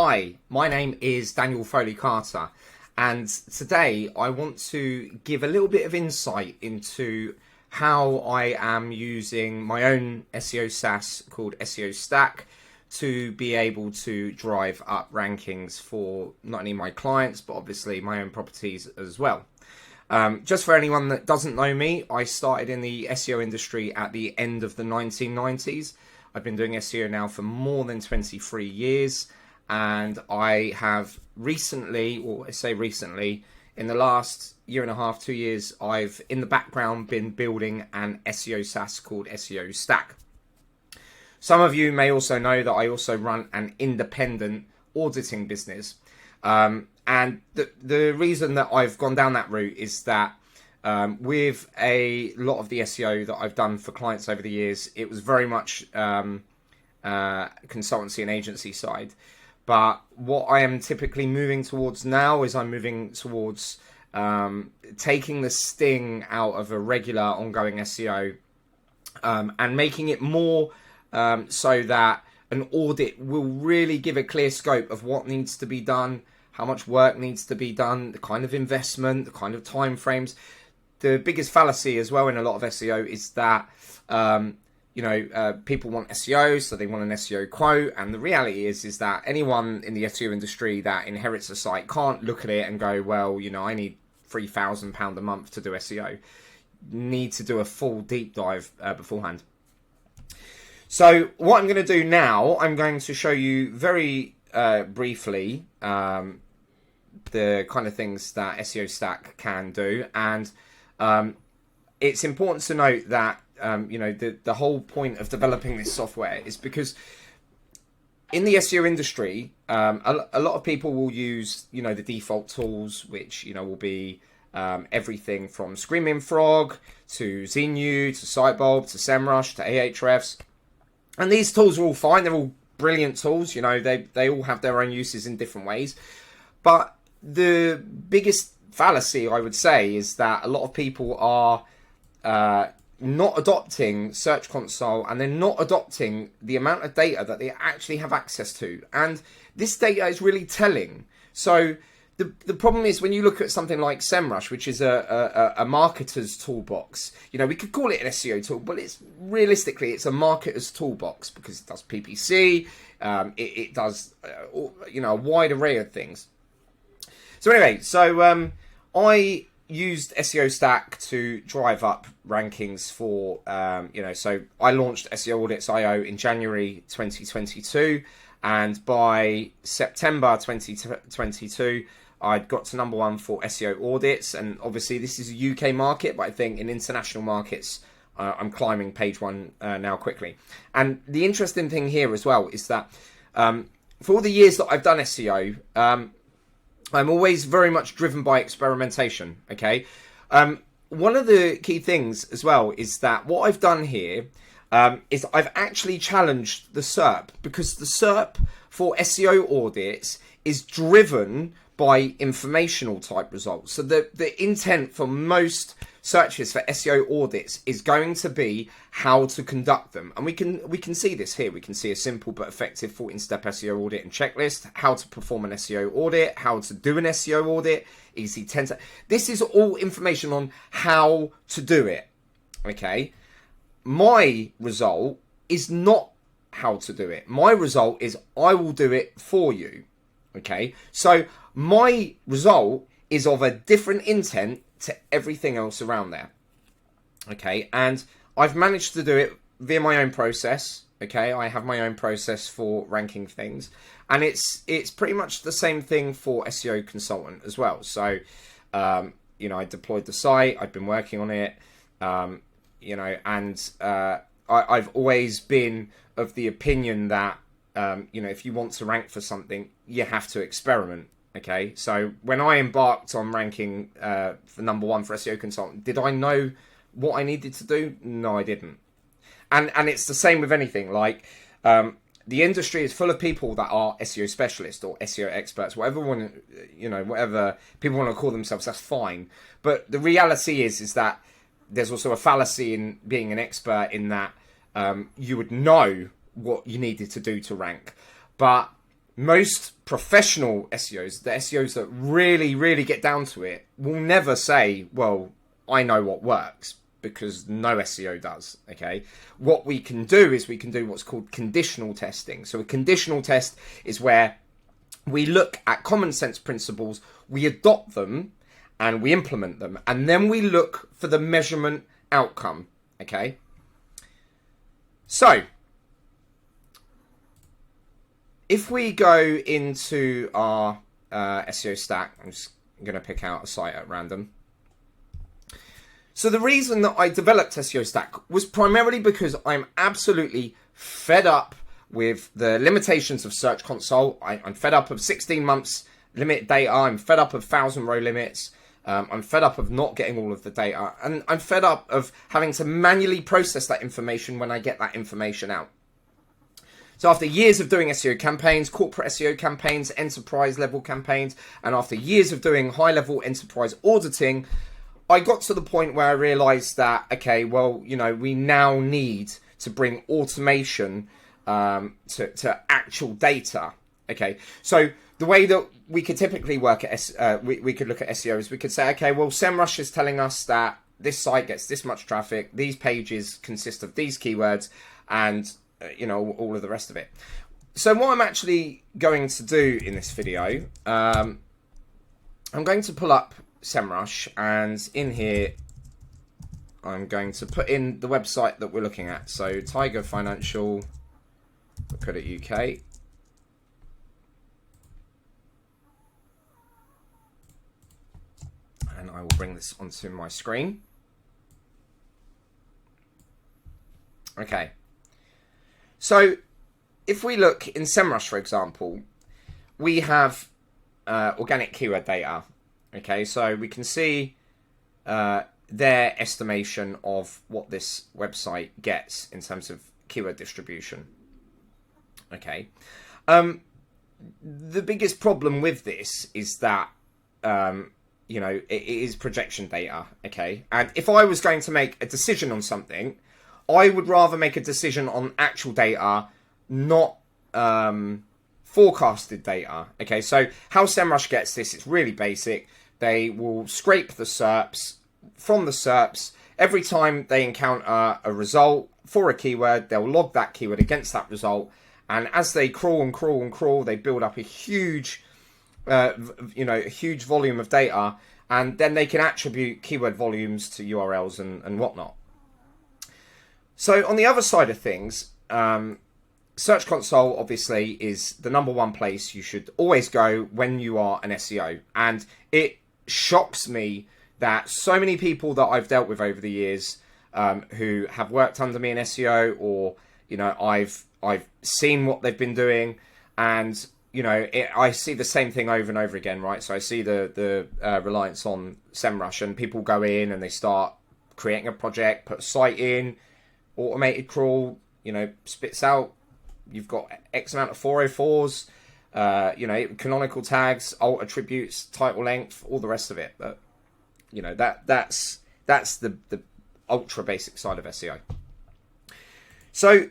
Hi, my name is Daniel Foley Carter, and today I want to give a little bit of insight into how I am using my own SEO SaaS called SEO Stack to be able to drive up rankings for not only my clients, but obviously my own properties as well. Just for anyone that doesn't know me, I started in the SEO industry at the end of the 1990s. I've been doing SEO now for more than 23 years, and I have recently, or I say recently, in the last year and a half, 2 years, I've in the background been building an SEO SaaS called SEO Stack. Some of you may also know that I also run an independent auditing business. And the reason that I've gone down that route is that with a lot of the SEO that I've done for clients over the years, it was very much consultancy and agency side. But what I am typically moving towards now is I'm moving towards taking the sting out of a regular ongoing SEO and making it more so that an audit will really give a clear scope of what needs to be done, how much work needs to be done, the kind of investment, the kind of time frames. The biggest fallacy as well in a lot of SEO is that people want SEO, so they want an SEO quote, and the reality is that anyone in the SEO industry that inherits a site can't look at it and go, well, I need £3,000 a month to do SEO. Need to do a full deep dive beforehand. So what I'm going to do now, I'm going to show you very briefly the kind of things that SEO Stack can do, and it's important to note that the whole point of developing this software is because in the SEO industry, a lot of people will use the default tools, which will be everything from Screaming Frog to Xenu to Sitebulb to SEMrush to Ahrefs. And these tools are all fine. They're all brilliant tools. They all have their own uses in different ways. But the biggest fallacy, I would say, is that a lot of people are not adopting Search Console, and they're not adopting the amount of data that they actually have access to. And this data is really telling. So the problem is when you look at something like SEMrush, which is a marketer's toolbox, we could call it an SEO tool, but it's a marketer's toolbox because it does PPC, it does a wide array of things. So anyway, I used SEO Stack to drive up rankings for so I launched SEO Audits.io in January 2022, and by September 2022 I'd got to number one for SEO audits, and obviously this is a UK market, but I think in international markets I'm climbing page one now quickly. And the interesting thing here as well is that for all the years that I've done SEO, I'm always very much driven by experimentation, okay? One of the key things as well is that what I've done here is I've actually challenged the SERP, because the SERP for SEO audits is driven by informational type results. So the intent for most searches for SEO audits is going to be how to conduct them. And we can see this here. We can see a simple but effective 14-step SEO audit and checklist, how to perform an SEO audit, how to do an SEO audit, easy 10 steps. This is all information on how to do it, okay? My result is not how to do it. My result is I will do it for you, okay? So my result is of a different intent to everything else around there, okay? And I've managed to do it via my own process, okay? I have my own process for ranking things, and it's pretty much the same thing for SEO Consultant as well. So I deployed the site, I've been working on it, and I've always been of the opinion that if you want to rank for something, you have to experiment. Okay, so when I embarked on ranking for number one for SEO Consultant, did I know what I needed to do? No, I didn't. And it's the same with anything. Like the industry is full of people that are SEO specialists or SEO experts, whatever people want to call themselves. That's fine. But the reality is that there's also a fallacy in being an expert in that you would know what you needed to do to rank, but most professional SEOs, the SEOs that really, really get down to it, will never say, well, I know what works, because no SEO does, okay? What we can do is we can do what's called conditional testing. So a conditional test is where we look at common sense principles, we adopt them, and we implement them. And then we look for the measurement outcome, okay? So, if we go into our SEO stack, I'm just going to pick out a site at random. So the reason that I developed SEO Stack was primarily because I'm absolutely fed up with the limitations of Search Console. I'm fed up of 16 months limit data. I'm fed up of 1,000 row limits. I'm fed up of not getting all of the data. And I'm fed up of having to manually process that information when I get that information out. So after years of doing SEO campaigns, corporate SEO campaigns, enterprise level campaigns, and after years of doing high level enterprise auditing, I got to the point where I realized that, okay, well, you know, we now need to bring automation to actual data. Okay, so the way that we could typically work at we could look at SEO is we could say, okay, well, SEMrush is telling us that this site gets this much traffic, these pages consist of these keywords, and you know, all of the rest of it. So what I'm actually going to do in this video, I'm going to pull up SEMrush, and in here I'm going to put in the website that we're looking at. So tigerfinancial.co.uk. And I will bring this onto my screen. Okay. So if we look in SEMrush, for example, we have organic keyword data. Okay, so we can see their estimation of what this website gets in terms of keyword distribution. Okay. The biggest problem with this is that, you know, it is projection data. Okay. And if I was going to make a decision on something, I would rather make a decision on actual data, not forecasted data. Okay, so how SEMrush gets this, it's really basic. They will scrape the SERPs. From the SERPs, every time they encounter a result for a keyword, they'll log that keyword against that result. And as they crawl and crawl and crawl, they build up a huge, you know, a huge volume of data. And then they can attribute keyword volumes to URLs and whatnot. So on the other side of things, Search Console obviously is the #1 place you should always go when you are an SEO. And it shocks me that so many people that I've dealt with over the years who have worked under me in SEO, or, you know, I've seen what they've been doing, and, you know, I see the same thing over and over again, right? So I see the reliance on SEMrush, and people go in and they start creating a project, put a site in, automated crawl, you know, spits out, you've got X amount of 404s, you know, canonical tags, alt attributes, title length, all the rest of it. But, you know, that's the ultra basic side of SEO. So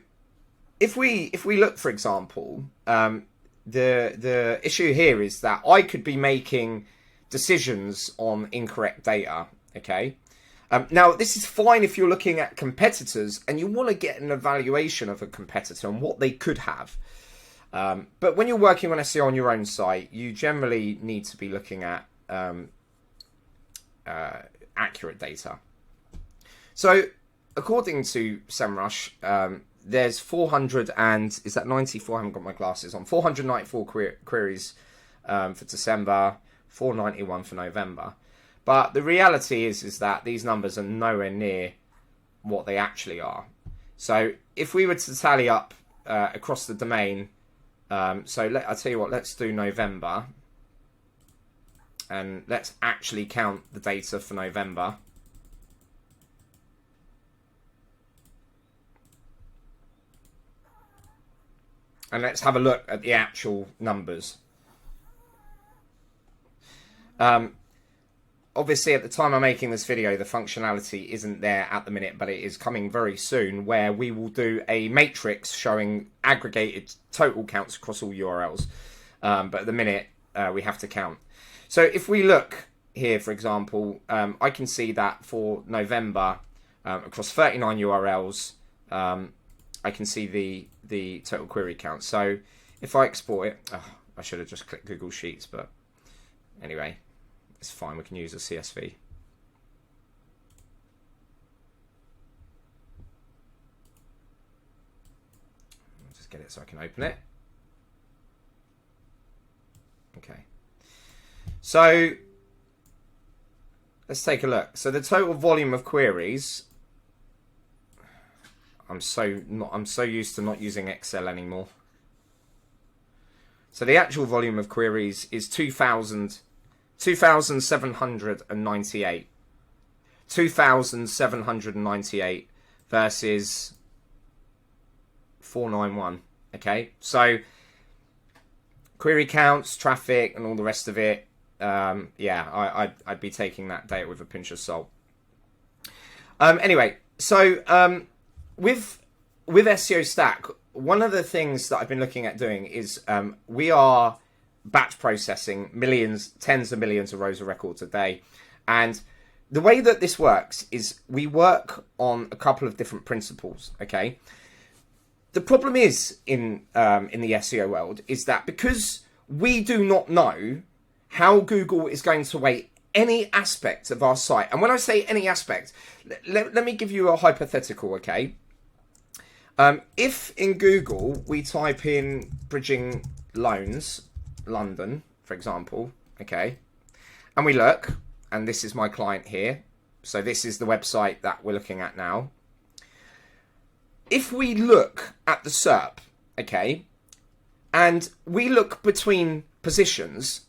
if we look, for example, the issue here is that I could be making decisions on incorrect data. Okay. Now, this is fine if you're looking at competitors and you want to get an evaluation of a competitor and what they could have. But when you're working on SEO on your own site, you generally need to be looking at accurate data. So, according to SEMrush, there's 400 and, is that 94? I haven't got my glasses on. 494 queries for December, 491 for November. But the reality is that these numbers are nowhere near what they actually are. So if we were to tally up across the domain, I'll tell you what, let's do November. And let's actually count the data for November. And let's have a look at the actual numbers. Obviously, at the time I'm making this video, the functionality isn't there at the minute, but it is coming very soon, where we will do a matrix showing aggregated total counts across all URLs. but at the minute we have to count. So if we look here, for example, I can see that for November, across 39 URLs, I can see the total query count. So if I export it, I should have just clicked Google Sheets, but anyway, it's fine. We can use a CSV. I'll just get it so I can open it. Okay. So let's take a look. So the total volume of queries. I'm so used to not using Excel anymore. So the actual volume of queries is 2,798. 2,798 versus 491. Okay, so query counts, traffic, and all the rest of it. Yeah, I'd be taking that data with a pinch of salt. Anyway, so with SEO Stack, one of the things that I've been looking at doing is we are batch processing millions, tens of millions of rows of records a day. And the way that this works is we work on a couple of different principles, okay? The problem is in the SEO world is that because we do not know how Google is going to weight any aspect of our site. And when I say any aspect, let me give you a hypothetical, okay? If in Google we type in bridging loans, London, for example, okay, and we look, and this is my client here, so this is the website that we're looking at now. If we look at the SERP, okay, and we look between positions,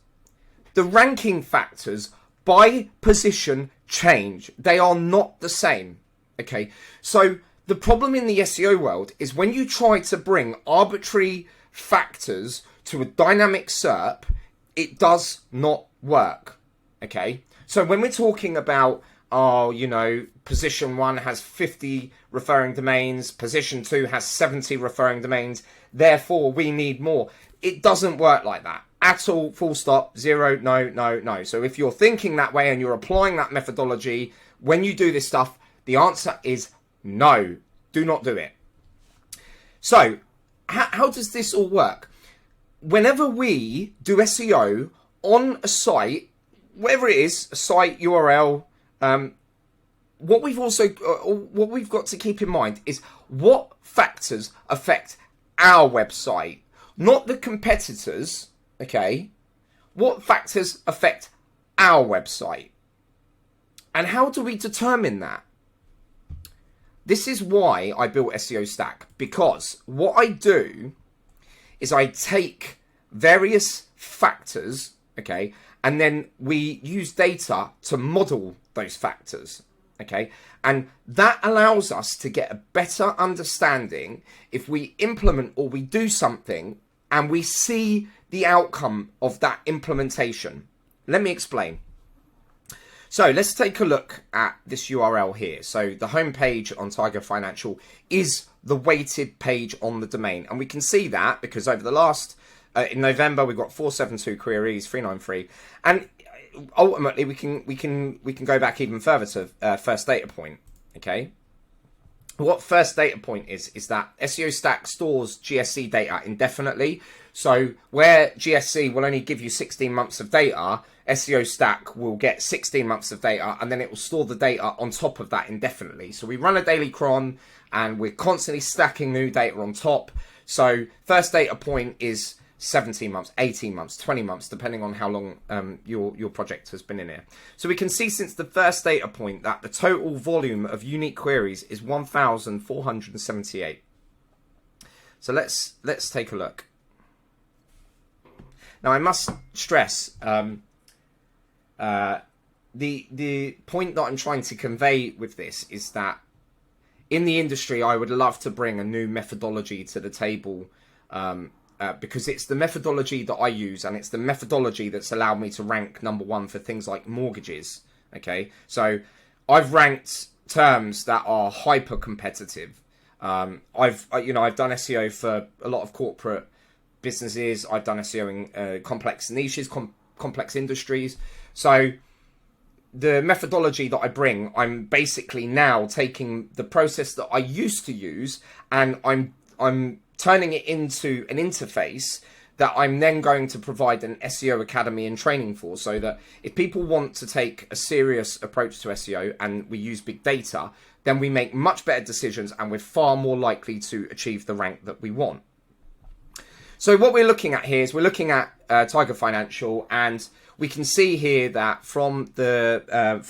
the ranking factors by position change. They are not the same, okay? So the problem in the SEO world is when you try to bring arbitrary factors to a dynamic SERP, it does not work, okay? So when we're talking about, position 1 has 50 referring domains, position 2 has 70 referring domains, therefore we need more. It doesn't work like that at all, full stop, zero, no. So if you're thinking that way and you're applying that methodology, when you do this stuff, the answer is no, do not do it. So how does this all work? Whenever we do SEO on a site, whatever it is, a site, URL, what we've got to keep in mind is what factors affect our website, not the competitors, okay? What factors affect our website? And how do we determine that? This is why I built SEO Stack, because what I do is I take various factors, okay, and then we use data to model those factors, okay? And that allows us to get a better understanding if we implement or we do something and we see the outcome of that implementation. Let me explain. So let's take a look at this URL here. So the homepage on Tiger Financial is the weighted page on the domain. And we can see that because over the last, in November, we've got 472 queries, 393. And ultimately, we can go back even further to first data point, okay? What first data point is that SEO Stack stores GSC data indefinitely. So where GSC will only give you 16 months of data, SEO Stack will get 16 months of data, and then it will store the data on top of that indefinitely. So we run a daily cron, and we're constantly stacking new data on top. So first data point is 17 months, 18 months, 20 months, depending on how long your project has been in here. So we can see since the first data point that the total volume of unique queries is 1,478. So let's take a look. Now I must stress the point that I'm trying to convey with this is that in the industry I would love to bring a new methodology to the table. Because it's the methodology that I use, and it's the methodology that's allowed me to rank #1 for things like mortgages. Okay, so I've ranked terms that are hyper competitive. I've done SEO for a lot of corporate businesses. I've done SEO in complex niches, complex industries. So the methodology that I bring, I'm basically now taking the process that I used to use, and I'm turning it into an interface that I'm then going to provide an SEO academy and training for, so that if people want to take a serious approach to SEO and we use big data, then we make much better decisions and we're far more likely to achieve the rank that we want. So what we're looking at here is we're looking at Tiger Financial, and we can see here that from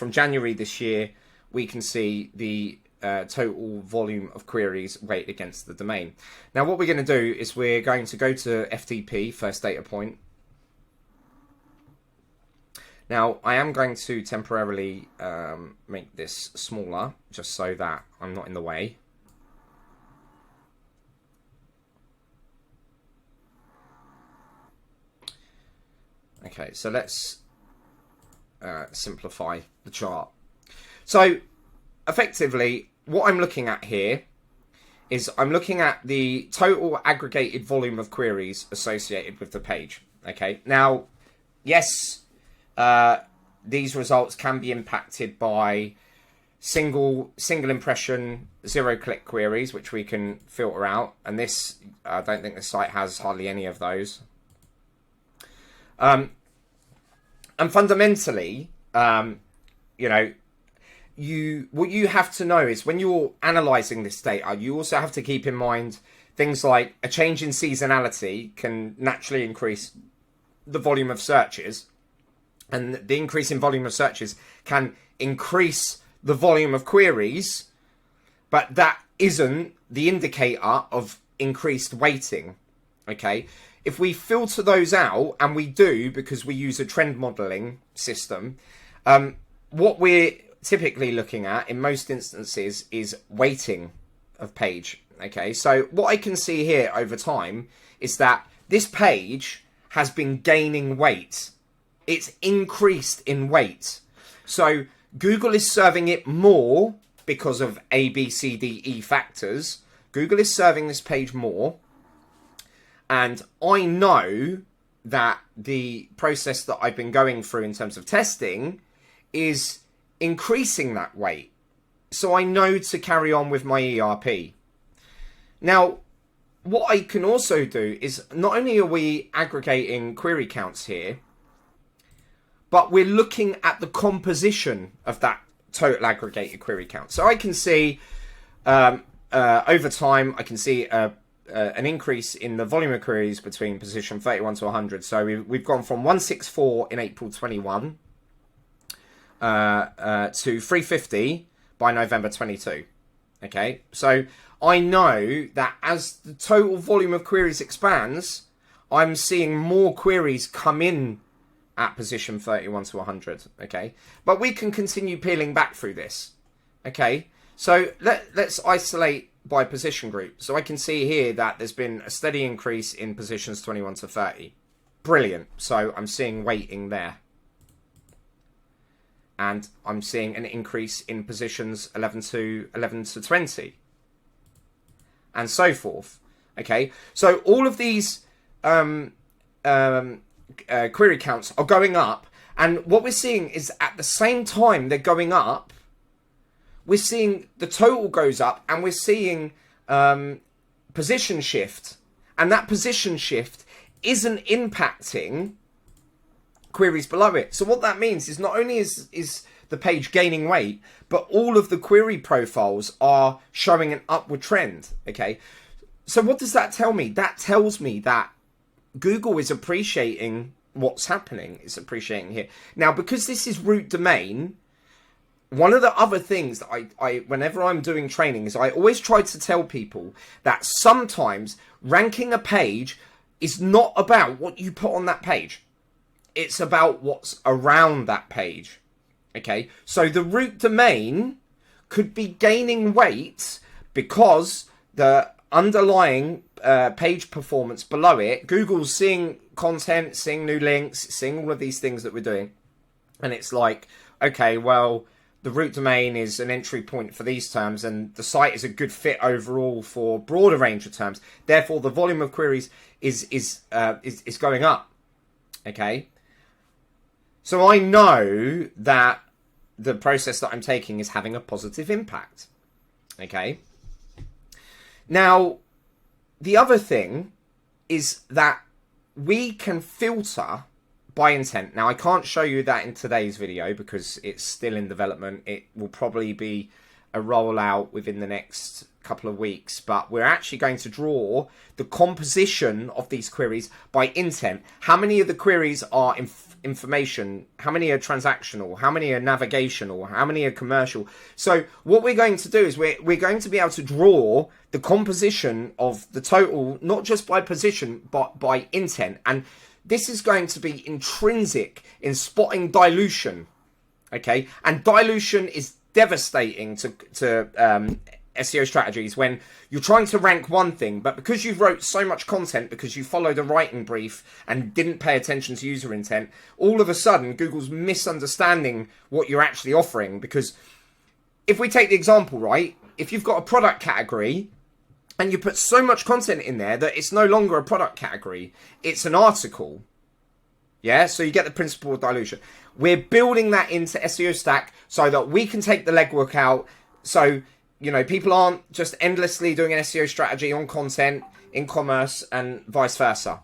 January this year, we can see the total volume of queries weighed against the domain. Now what we're going to do is we're going to go to FTP, first data point. Now I am going to temporarily make this smaller just so that I'm not in the way. Okay, so let's simplify the chart. So effectively, what I'm looking at here is I'm looking at the total aggregated volume of queries associated with the page. Okay, now, yes, these results can be impacted by single impression, zero-click queries, which we can filter out. And this, I don't think the site has hardly any of those. And fundamentally, you know, what you have to know is when you're analyzing this data, you also have to keep in mind things like a change in seasonality can naturally increase the volume of searches, and the increase in volume of searches can increase the volume of queries, but that isn't the indicator of increased weighting. Okay, if we filter those out, and we do because we use a trend modeling system, what we're typically looking at in most instances is weighting of page. Okay, so what I can see here over time is that this page has been gaining weight. It's increased in weight. So Google is serving it more because of A, B, C, D, E factors. Google is serving this page more. And I know that the process that I've been going through in terms of testing is increasing that weight. So I know to carry on with my ERP. Now, what I can also do is not only are we aggregating query counts here, but we're looking at the composition of that total aggregated query count. So I can see over time, I can see an increase in the volume of queries between position 31 to 100. So we've gone from 164 in April 21 to 350 by November 22. Okay, so I know that as the total volume of queries expands, I'm seeing more queries come in at position 31 to 100. Okay, but we can continue peeling back through this. Okay, so let's isolate by position group. So I can see here that there's been a steady increase in positions 21 to 30. Brilliant. So I'm seeing weighting there. And I'm seeing an increase in positions 11 to 20. And so forth. Okay. So all of these query counts are going up. And what we're seeing is at the same time they're going up, we're seeing the total goes up, and we're seeing position shift. And that position shift isn't impacting queries below it. So what that means is not only is the page gaining weight, but all of the query profiles are showing an upward trend. Okay. So what does that tell me? That tells me that Google is appreciating what's happening. It's appreciating here. Now, because this is root domain, one of the other things that I whenever I'm doing training is I always try to tell people that sometimes ranking a page is not about what you put on that page. It's about what's around that page. Okay, so the root domain could be gaining weight because the underlying page performance below it, Google's seeing content, seeing new links, seeing all of these things that we're doing. And it's like, okay, well, the root domain is an entry point for these terms, and the site is a good fit overall for a broader range of terms. Therefore, the volume of queries is going up. Okay, so I know that the process that I'm taking is having a positive impact. Okay. Now, the other thing is that we can filter by intent. Now, I can't show you that in today's video because it's still in development. It will probably be a rollout within the next couple of weeks, but we're actually going to draw the composition of these queries by intent. How many of the queries are information, how many are transactional, how many are navigational, how many are commercial. So what we're going to do is we're going to be able to draw the composition of the total, not just by position, but by intent. And this is going to be intrinsic in spotting dilution. Okay, and dilution is devastating to SEO strategies when you're trying to rank one thing, but because you wrote so much content, because you followed a writing brief and didn't pay attention to user intent, all of a sudden Google's misunderstanding what you're actually offering. Because if we take the example, right, if you've got a product category and you put so much content in there that it's no longer a product category, it's an article. Yeah, so you get the principle of dilution. We're building that into SEO Stack so that we can take the legwork out. So, you know, people aren't just endlessly doing an SEO strategy on content, in commerce, and vice versa.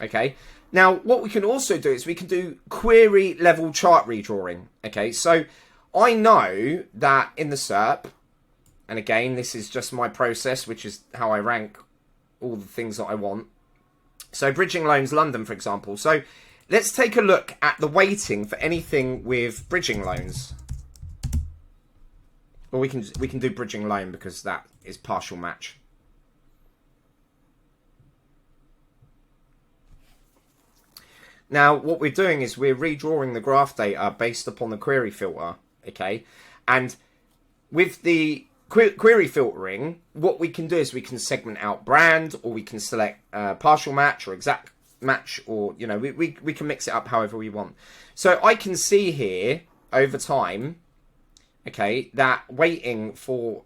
Okay. Now, what we can also do is we can do query level chart redrawing. Okay. So I know that in the SERP, and again, this is just my process, which is how I rank all the things that I want. So bridging loans London, for example. So let's take a look at the weighting for anything with bridging loans. Well, we can do bridging loan because that is partial match. Now, what we're doing is we're redrawing the graph data based upon the query filter, okay? And with the query filtering, what we can do is we can segment out brand, or we can select partial match or exact match, or, you know, we can mix it up however we want. So I can see here over time, okay, that weighting for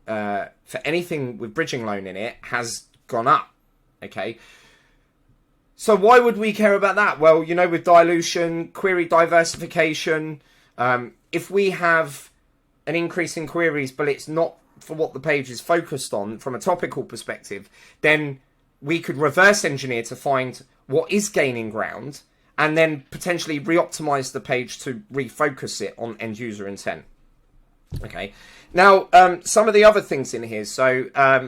anything with bridging loan in it has gone up, okay? So why would we care about that? Well, you know, with dilution, query diversification, if we have an increase in queries, but it's not for what the page is focused on from a topical perspective, then we could reverse engineer to find what is gaining ground and then potentially re-optimize the page to refocus it on end user intent. Okay. Now, some of the other things in here. So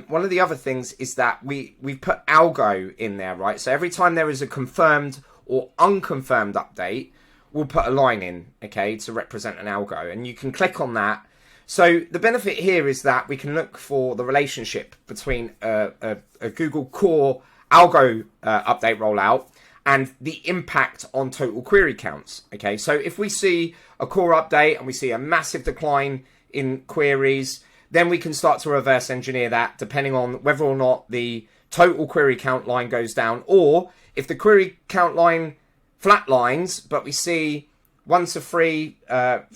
one of the other things is that we put algo in there, right? So every time there is a confirmed or unconfirmed update, we'll put a line in, okay, to represent an algo. And you can click on that. So the benefit here is that we can look for the relationship between a Google core algo update rollout and the impact on total query counts. Okay, so if we see a core update and we see a massive decline in queries, then we can start to reverse engineer that depending on whether or not the total query count line goes down, or if the query count line flatlines, but we see 1 to 3, 4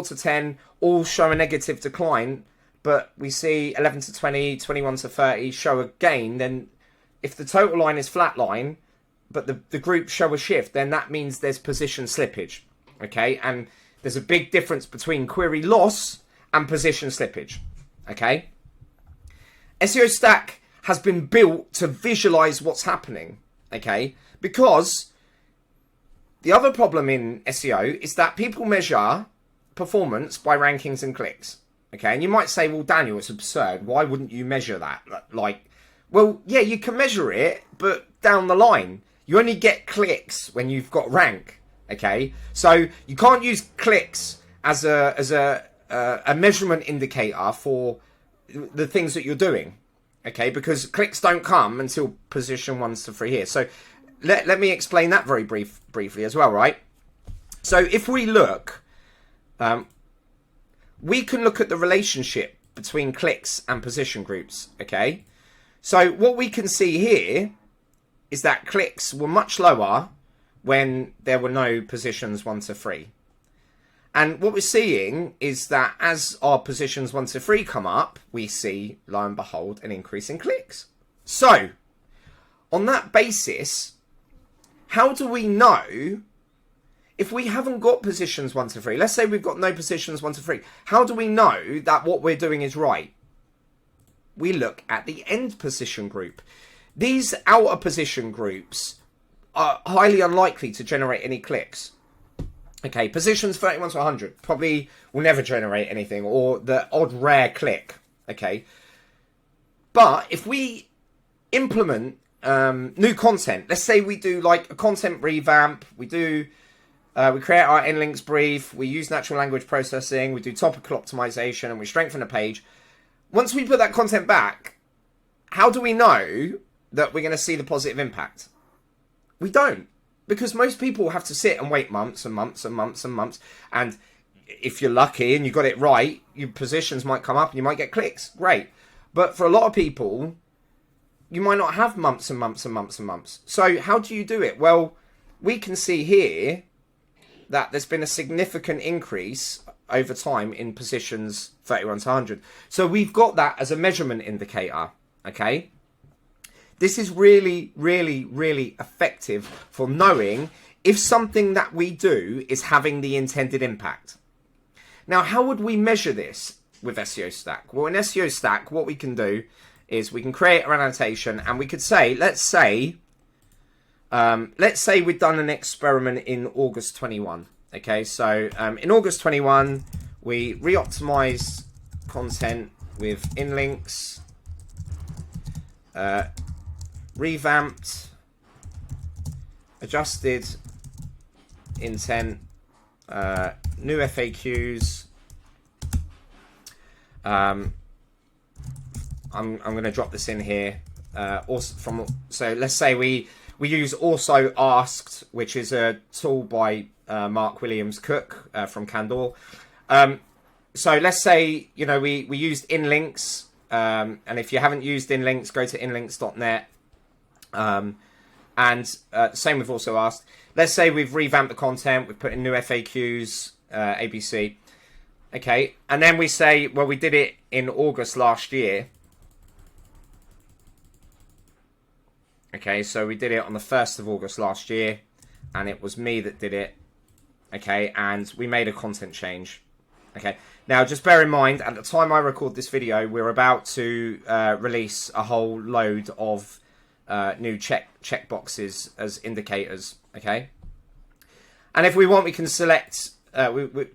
to 10 all show a negative decline, but we see 11 to 20, 21 to 30 show a gain, then if the total line is flatline, but the group show a shift, then that means there's position slippage. Okay, and there's a big difference between query loss and position slippage. Okay, SEO Stack has been built to visualize what's happening. Okay, because the other problem in SEO is that people measure performance by rankings and clicks. Okay, and you might say, well, Daniel, it's absurd. Why wouldn't you measure that? Like, well, yeah, you can measure it, but down the line, you only get clicks when you've got rank. Okay, so you can't use clicks as a measurement indicator for the things that you're doing. Okay, because clicks don't come until position 1 to 3 here. So let me explain that very briefly as well, right? So if we look, we can look at the relationship between clicks and position groups. Okay, so what we can see here is that clicks were much lower when there were no positions 1 to 3. And what we're seeing is that as our positions 1 to 3 come up, we see, lo and behold, an increase in clicks. So, on that basis, how do we know if we haven't got positions 1 to 3? Let's say we've got no positions 1 to 3. How do we know that what we're doing is right? We look at the end position group. These outer position groups are highly unlikely to generate any clicks. Okay, positions 31 to 100 probably will never generate anything, or the odd rare click. Okay, but if we implement new content, let's say we do like a content revamp, we create our end links brief, we use natural language processing, we do topical optimization, and we strengthen a page. Once we put that content back, how do we know that we're going to see the positive impact? We don't. Because most people have to sit and wait months and months and months and months. And if you're lucky and you got it right, your positions might come up and you might get clicks. Great. But for a lot of people, you might not have months and months and months and months. So how do you do it? Well, we can see here that there's been a significant increase over time in positions 31 to 100. So we've got that as a measurement indicator. Okay. This is really, really, really effective for knowing if something that we do is having the intended impact. Now, how would we measure this with SEO Stack? Well, in SEO Stack, what we can do is we can create an annotation, and we could say, let's say we've done an experiment in August 21. Okay, so in August 21, we re-optimized content with inlinks, revamped, adjusted intent, new FAQs. I'm going to drop this in here. So let's say we use also asked, which is a tool by Mark Williams Cook from Candor. So let's say we used inlinks, and if you haven't used inlinks, go to inlinks.net. Same with also asked. Let's say we've revamped the content, we've put in new FAQs, ABC. Okay, and then we say, well, we did it in August last year. Okay, so we did it on the 1st of August last year, and it was me that did it. Okay, and we made a content change. Okay, now just bear in mind, at the time I record this video, we're about to release a whole load of new check boxes as indicators. Okay, and if we want, we can select.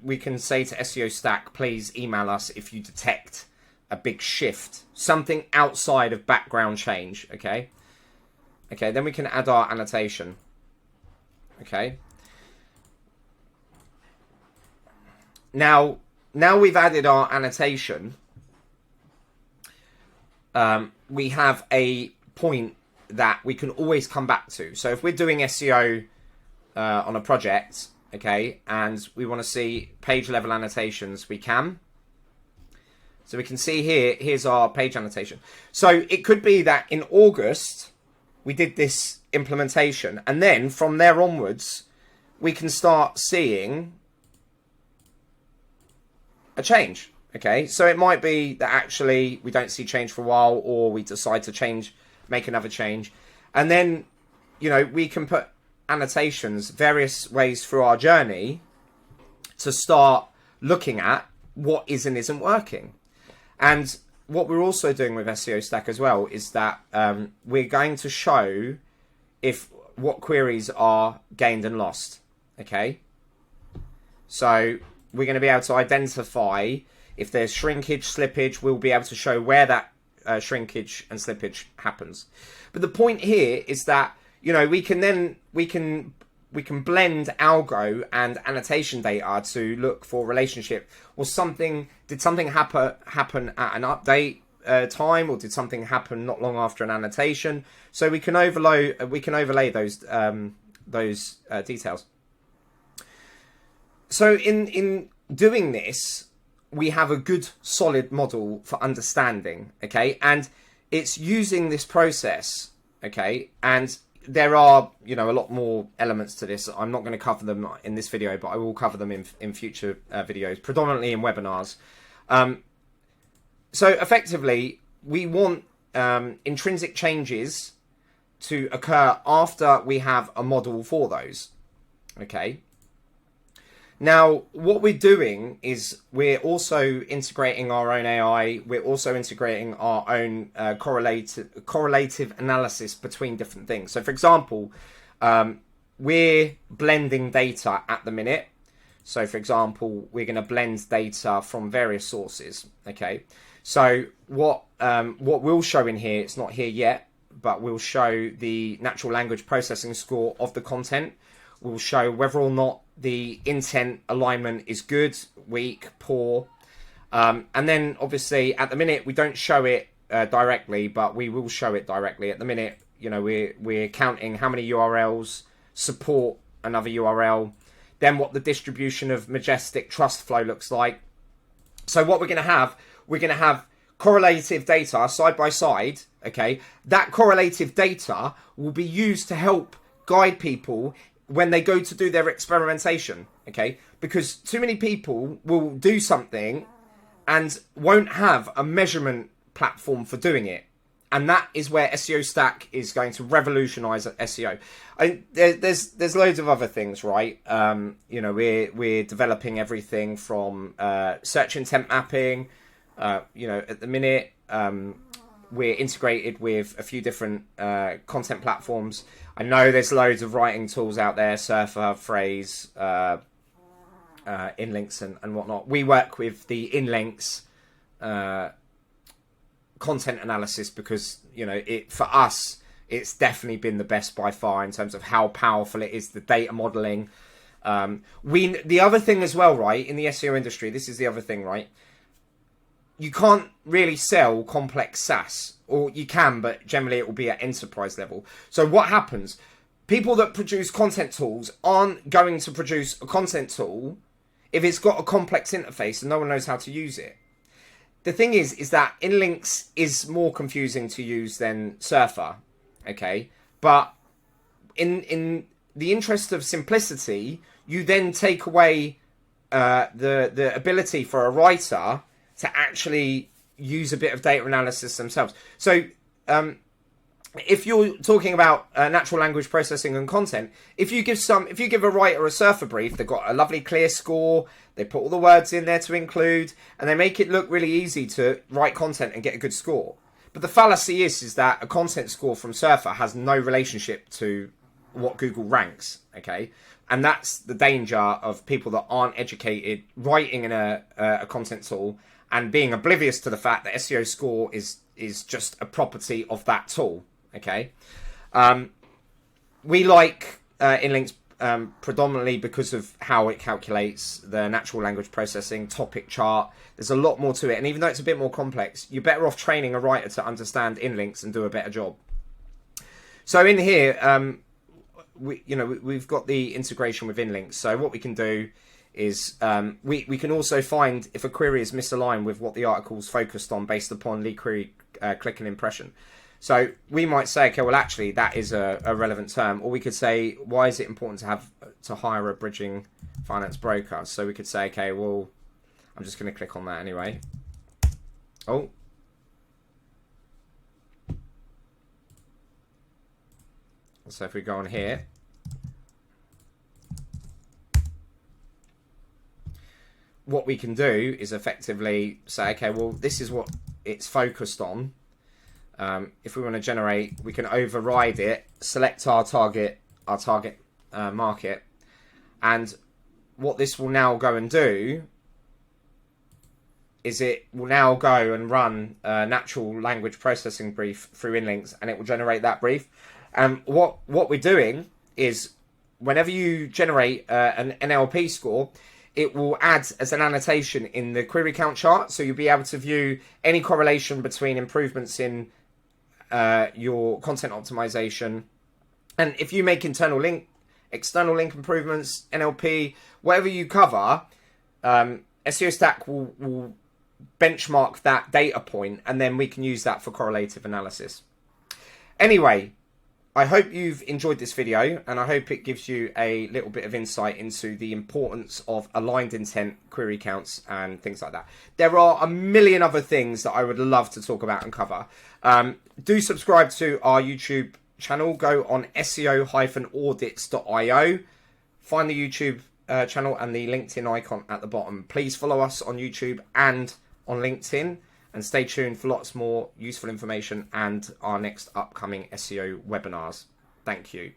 We can say to SEO Stack, please email us if you detect a big shift, something outside of background change. Okay, then we can add our annotation. Okay, now we've added our annotation. We have a point that we can always come back to. So if we're doing SEO on a project, okay, and we want to see page level annotations, we can. So we can see here's our page annotation. So it could be that in August we did this implementation, and then from there onwards we can start seeing a change. Okay, so it might be that actually we don't see change for a while, or we decide to make another change, and then we can put annotations various ways through our journey to start looking at what is and isn't working. And what we're also doing with SEO Stack as well is that we're going to show what queries are gained and lost. Okay, so we're going to be able to identify if there's shrinkage, slippage. We'll be able to show where that shrinkage and slippage happens. But the point here is that we can blend algo and annotation data to look for relationship, or did something happen at an update time, or did something happen not long after an annotation? So we can overlay those details. So in doing this, we have a good solid model for understanding. Okay, and it's using this process. Okay, and there are, you know, a lot more elements to this. I'm not going to cover them in this video, but I will cover them in future videos, predominantly in webinars. So effectively, we want intrinsic changes to occur after we have a model for those. Okay. Now, what we're doing is we're also integrating our own AI. We're also integrating our own correlative analysis between different things. So, for example, we're blending data at the minute. So, for example, we're going to blend data from various sources. Okay. So, what we'll show in here, it's not here yet, but we'll show the natural language processing score of the content. We'll show whether or not the intent alignment is good, weak, poor. And then obviously at the minute, we don't show it directly, but we will show it directly. At the minute, you know, we're counting how many URLs support another URL, then what the distribution of majestic trust flow looks like. So what we're going to have correlative data side by side. Okay. That correlative data will be used to help guide people when they go to do their experimentation, okay? Because too many people will do something and won't have a measurement platform for doing it. And that is where SEO Stack is going to revolutionize SEO. There's loads of other things, right? You know, we're developing everything from search intent mapping. You know, at the minute, we're integrated with a few different content platforms. I know there's loads of writing tools out there, Surfer, Phrase, Inlinks and whatnot. We work with the Inlinks content analysis because, you know, for us, it's definitely been the best by far in terms of how powerful it is, the data modeling. The other thing as well, right, in the SEO industry, this is the other thing, right? You can't really sell complex SaaS, or you can, but generally it will be at enterprise level. So what happens? People that produce content tools aren't going to produce a content tool if it's got a complex interface and no one knows how to use it. The thing is that Inlinks is more confusing to use than Surfer, okay? But in the interest of simplicity, you then take away the ability for a writer to actually use a bit of data analysis themselves. So if you're talking about natural language processing and content, if you give a writer a Surfer brief, they've got a lovely clear score, they put all the words in there to include, and they make it look really easy to write content and get a good score. But the fallacy is that a content score from Surfer has no relationship to what Google ranks, okay? And that's the danger of people that aren't educated writing in a content tool and being oblivious to the fact that SEO score is just a property of that tool, okay? We like Inlinks predominantly because of how it calculates the natural language processing topic chart. There's a lot more to it, and even though it's a bit more complex, you're better off training a writer to understand Inlinks and do a better job. So in here, we've got the integration with Inlinks. So what we can do is we can also find if a query is misaligned with what the article's focused on based upon lead query click and impression. So we might say, okay, well, actually, that is a relevant term. Or we could say, why is it important to hire a bridging finance broker? So we could say, okay, well, I'm just going to click on that anyway. Oh. So if we go on here, what we can do is effectively say, okay, well, this is what it's focused on. If we want to generate, we can override it, select our target market, and what this will now go and do is it will now go and run a natural language processing brief through Inlinks, and it will generate that brief. And what we're doing is whenever you generate an NLP score, it will add as an annotation in the query count chart, so you'll be able to view any correlation between improvements in your content optimization. And if you make external link improvements, NLP, whatever you cover, SEOstack will benchmark that data point, and then we can use that for correlative analysis. Anyway, I hope you've enjoyed this video, and I hope it gives you a little bit of insight into the importance of aligned intent, query counts, and things like that. There are a million other things that I would love to talk about and cover. Do subscribe to our YouTube channel. Go on SEO-audits.io. Find the YouTube channel and the LinkedIn icon at the bottom. Please follow us on YouTube and on LinkedIn. And stay tuned for lots more useful information and our next upcoming SEO webinars. Thank you.